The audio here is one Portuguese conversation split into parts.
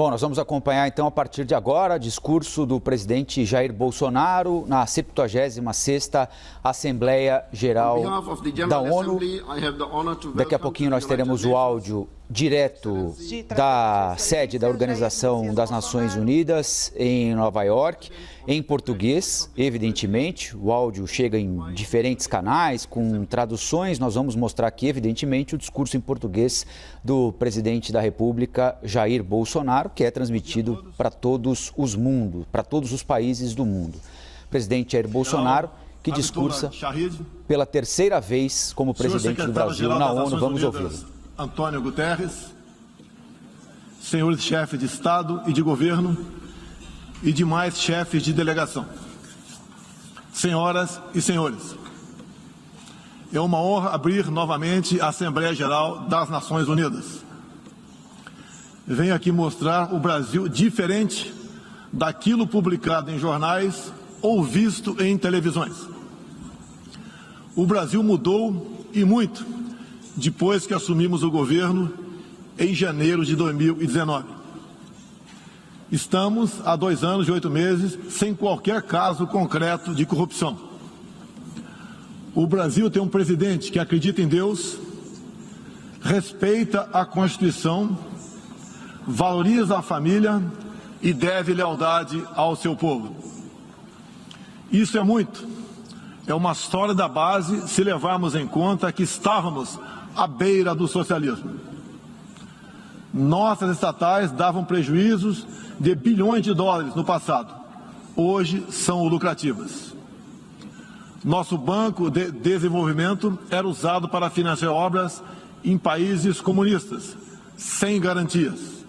Bom, nós vamos acompanhar então a partir de agora o discurso do presidente Jair Bolsonaro na 76ª Assembleia Geral da ONU. Daqui a pouquinho nós teremos o áudio direto da sede da Organização das Nações Unidas em Nova York, em português, evidentemente. O áudio chega em diferentes canais, com traduções. Nós vamos mostrar aqui, evidentemente, o discurso em português do presidente da República, Jair Bolsonaro, que é transmitido para todos os países do mundo. Presidente Jair Bolsonaro, que discursa pela terceira vez como presidente do Brasil na ONU. Vamos ouvi-lo. Antônio Guterres, senhores chefes de Estado e de Governo e demais chefes de delegação, senhoras e senhores, é uma honra abrir novamente a Assembleia Geral das Nações Unidas. Venho aqui mostrar o Brasil diferente daquilo publicado em jornais ou visto em televisões. O Brasil mudou e muito depois que assumimos o governo em janeiro de 2019. Estamos há 2 anos e 8 meses sem qualquer caso concreto de corrupção. O Brasil tem um presidente que acredita em Deus, respeita a Constituição, valoriza a família e deve lealdade ao seu povo. Isso é muito. É uma sólida base se levarmos em conta que estávamos à beira do socialismo. Nossas estatais davam prejuízos de bilhões de dólares no passado. Hoje são lucrativas. Nosso Banco de Desenvolvimento era usado para financiar obras em países comunistas, sem garantias.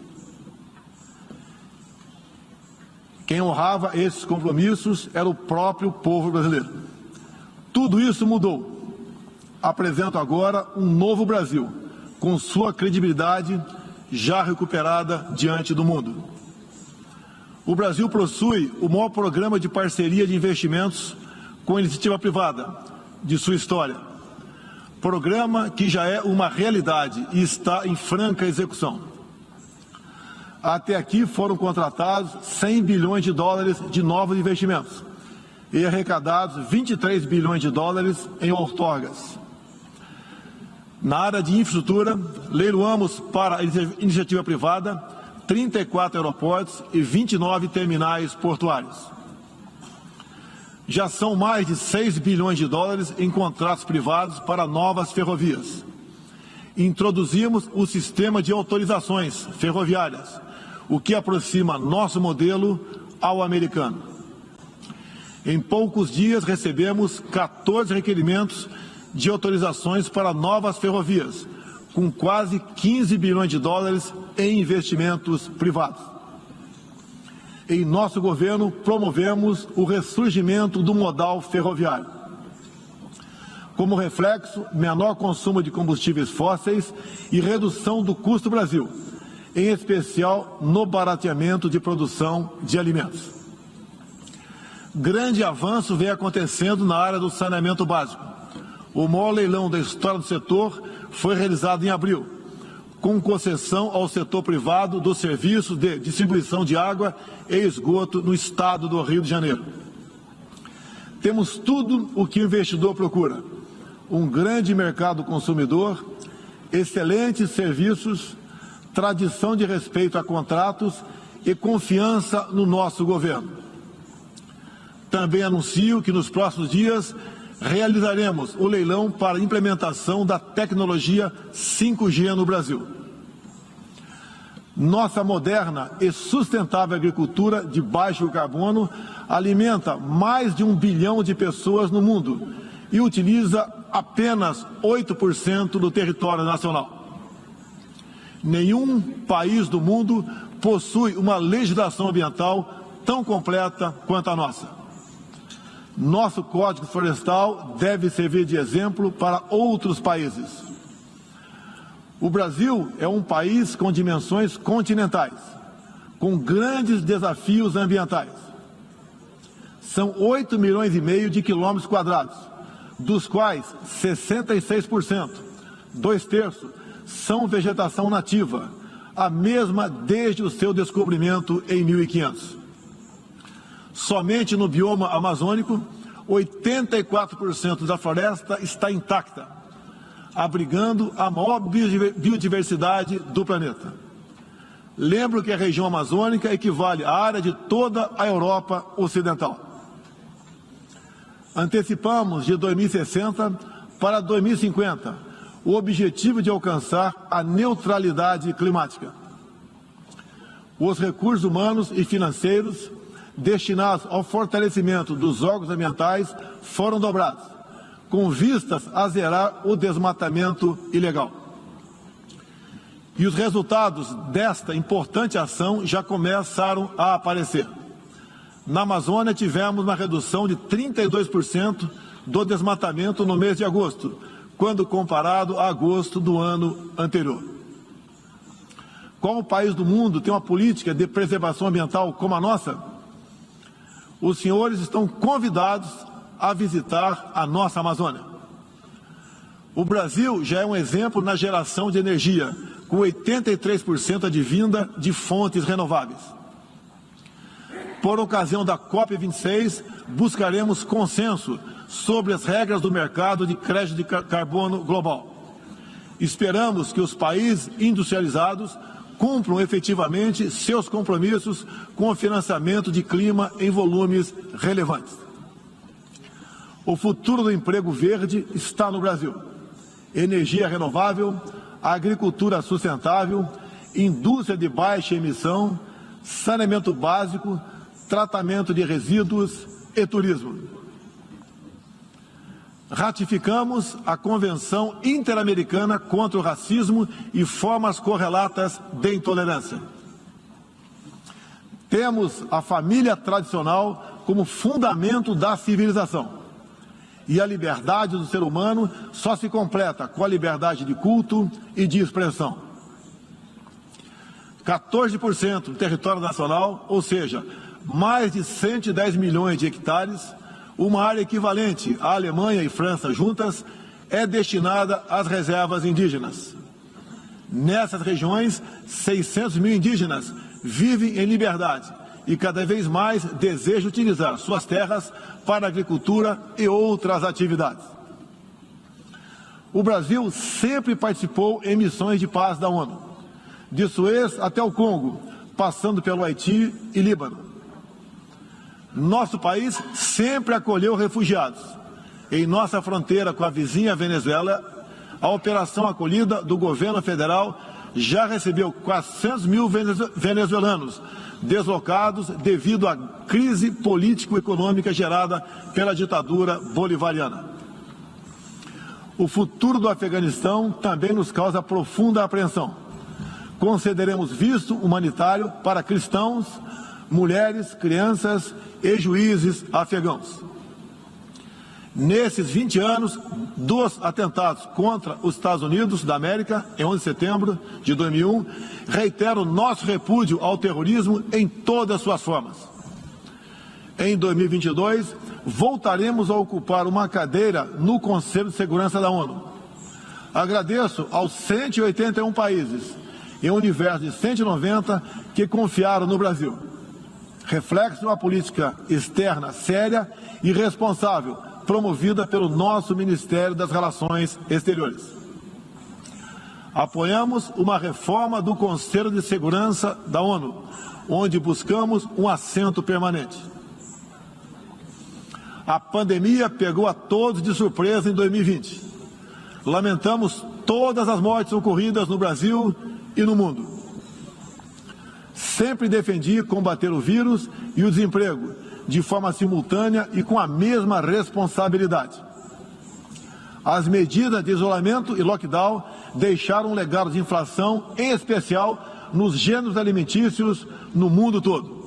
Quem honrava esses compromissos era o próprio povo brasileiro. Tudo isso mudou. Apresento agora um novo Brasil, com sua credibilidade já recuperada diante do mundo. O Brasil possui o maior programa de parceria de investimentos com iniciativa privada de sua história. Programa que já é uma realidade e está em franca execução. Até aqui foram contratados 100 bilhões de dólares de novos investimentos e arrecadados 23 bilhões de dólares em outorgas. Na área de infraestrutura, leiloamos para a iniciativa privada 34 aeroportos e 29 terminais portuários. Já são mais de 6 bilhões de dólares em contratos privados para novas ferrovias. Introduzimos o sistema de autorizações ferroviárias, o que aproxima nosso modelo ao americano. Em poucos dias recebemos 14 requerimentos de autorizações para novas ferrovias, com quase 15 bilhões de dólares em investimentos privados. Em nosso governo, promovemos o ressurgimento do modal ferroviário. Como reflexo, menor consumo de combustíveis fósseis e redução do custo do Brasil, em especial no barateamento de produção de alimentos. Grande avanço vem acontecendo na área do saneamento básico. O maior leilão da história do setor foi realizado em abril, com concessão ao setor privado dos serviços de distribuição de água e esgoto no estado do Rio de Janeiro. Temos tudo o que o investidor procura: um grande mercado consumidor, excelentes serviços, tradição de respeito a contratos e confiança no nosso governo. Também anuncio que nos próximos dias realizaremos o leilão para a implementação da tecnologia 5G no Brasil. Nossa moderna e sustentável agricultura de baixo carbono alimenta mais de 1 bilhão de pessoas no mundo e utiliza apenas 8% do território nacional. Nenhum país do mundo possui uma legislação ambiental tão completa quanto a nossa. Nosso Código Florestal deve servir de exemplo para outros países. O Brasil é um país com dimensões continentais, com grandes desafios ambientais. São 8,5 milhões de quilômetros quadrados, dos quais 66%, 2/3, são vegetação nativa, a mesma desde o seu descobrimento em 1500. Somente no bioma amazônico, 84% da floresta está intacta, abrigando a maior biodiversidade do planeta. Lembro que a região amazônica equivale à área de toda a Europa Ocidental. Antecipamos de 2060 para 2050 o objetivo de alcançar a neutralidade climática. Os recursos humanos e financeiros destinados ao fortalecimento dos órgãos ambientais foram dobrados, com vistas a zerar o desmatamento ilegal. E os resultados desta importante ação já começaram a aparecer. Na Amazônia, tivemos uma redução de 32% do desmatamento no mês de agosto, quando comparado a agosto do ano anterior. Qual país do mundo tem uma política de preservação ambiental como a nossa? Os senhores estão convidados a visitar a nossa Amazônia. O Brasil já é um exemplo na geração de energia, com 83% advinda de fontes renováveis. Por ocasião da COP26, buscaremos consenso sobre as regras do mercado de crédito de carbono global. Esperamos que os países industrializados cumpram efetivamente seus compromissos com o financiamento de clima em volumes relevantes. O futuro do emprego verde está no Brasil. Energia renovável, agricultura sustentável, indústria de baixa emissão, saneamento básico, tratamento de resíduos e turismo. Ratificamos a Convenção Interamericana contra o Racismo e formas correlatas de intolerância. Temos a família tradicional como fundamento da civilização. E a liberdade do ser humano só se completa com a liberdade de culto e de expressão. 14% do território nacional, ou seja, mais de 110 milhões de hectares, uma área equivalente à Alemanha e França juntas, é destinada às reservas indígenas. Nessas regiões, 600 mil indígenas vivem em liberdade e cada vez mais desejam utilizar suas terras para agricultura e outras atividades. O Brasil sempre participou em missões de paz da ONU, de Suez até o Congo, passando pelo Haiti e Líbano. Nosso país sempre acolheu refugiados. Em nossa fronteira com a vizinha Venezuela, a operação acolhida do governo federal já recebeu 400 mil venezuelanos deslocados devido à crise político-econômica gerada pela ditadura bolivariana. O futuro do Afeganistão também nos causa profunda apreensão. Concederemos visto humanitário para cristãos, mulheres, crianças e juízes afegãos. Nesses 20 anos dos atentados contra os Estados Unidos da América, em 11 de setembro de 2001, reitero nosso repúdio ao terrorismo em todas as suas formas. Em 2022, voltaremos a ocupar uma cadeira no Conselho de Segurança da ONU. Agradeço aos 181 países, em um universo de 190, que confiaram no Brasil. Reflexo de uma política externa séria e responsável, promovida pelo nosso Ministério das Relações Exteriores. Apoiamos uma reforma do Conselho de Segurança da ONU, onde buscamos um assento permanente. A pandemia pegou a todos de surpresa em 2020. Lamentamos todas as mortes ocorridas no Brasil e no mundo. Sempre defendi combater o vírus e o desemprego de forma simultânea e com a mesma responsabilidade. As medidas de isolamento e lockdown deixaram um legado de inflação, em especial nos gêneros alimentícios no mundo todo.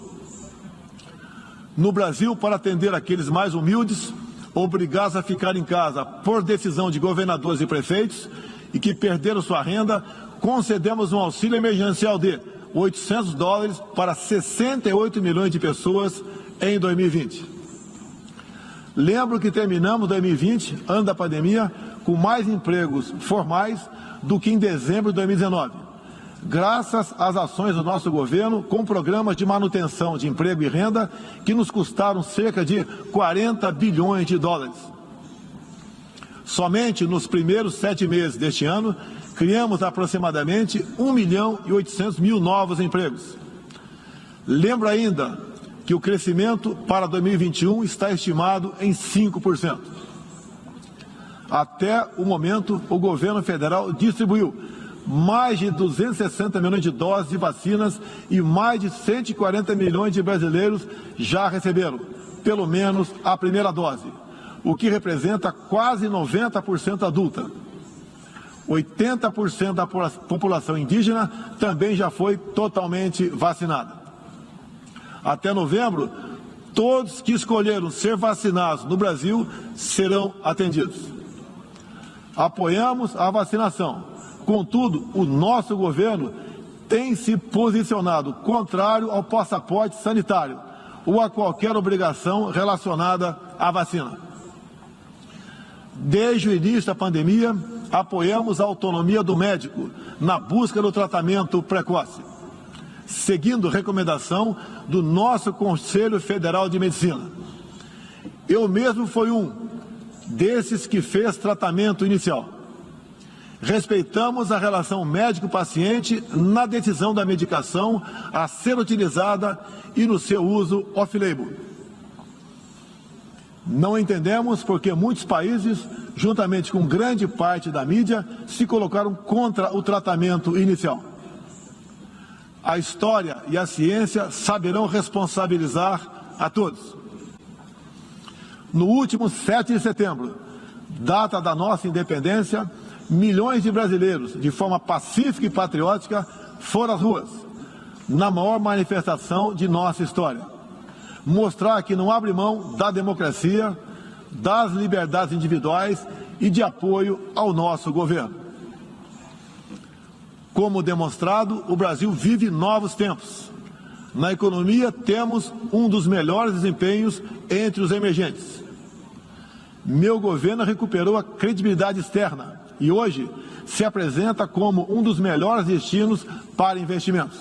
No Brasil, para atender aqueles mais humildes, obrigados a ficar em casa por decisão de governadores e prefeitos e que perderam sua renda, concedemos um auxílio emergencial de $800 para 68 milhões de pessoas em 2020. Lembro que terminamos 2020, ano da pandemia, com mais empregos formais do que em dezembro de 2019. graças às ações do nosso governo com programas de manutenção de emprego e renda que nos custaram cerca de 40 bilhões de dólares. Somente nos primeiros 7 meses deste ano, criamos aproximadamente 1.800.000 novos empregos. Lembro ainda que o crescimento para 2021 está estimado em 5%. Até o momento, o governo federal distribuiu mais de 260 milhões de doses de vacinas e mais de 140 milhões de brasileiros já receberam, pelo menos, a primeira dose, o que representa quase 90% adulta. 80% da população indígena também já foi totalmente vacinada. Até novembro, todos que escolheram ser vacinados no Brasil serão atendidos. Apoiamos a vacinação. Contudo, o nosso governo tem se posicionado contrário ao passaporte sanitário ou a qualquer obrigação relacionada à vacina. Desde o início da pandemia, apoiamos a autonomia do médico na busca do tratamento precoce, seguindo recomendação do nosso Conselho Federal de Medicina. Eu mesmo fui um desses que fez tratamento inicial. Respeitamos a relação médico-paciente na decisão da medicação a ser utilizada e no seu uso off-label. Não entendemos porque muitos países, juntamente com grande parte da mídia, se colocaram contra o tratamento inicial. A história e a ciência saberão responsabilizar a todos. No último 7 de setembro, data da nossa independência, milhões de brasileiros, de forma pacífica e patriótica, foram às ruas, na maior manifestação de nossa história. Mostrar que não abre mão da democracia, das liberdades individuais e de apoio ao nosso governo. Como demonstrado, o Brasil vive novos tempos. Na economia, temos um dos melhores desempenhos entre os emergentes. Meu governo recuperou a credibilidade externa e hoje se apresenta como um dos melhores destinos para investimentos.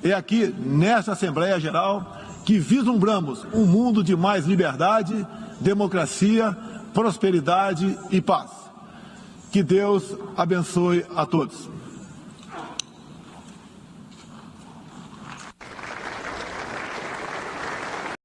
É aqui, nesta Assembleia Geral, que vislumbramos um mundo de mais liberdade, democracia, prosperidade e paz. Que Deus abençoe a todos.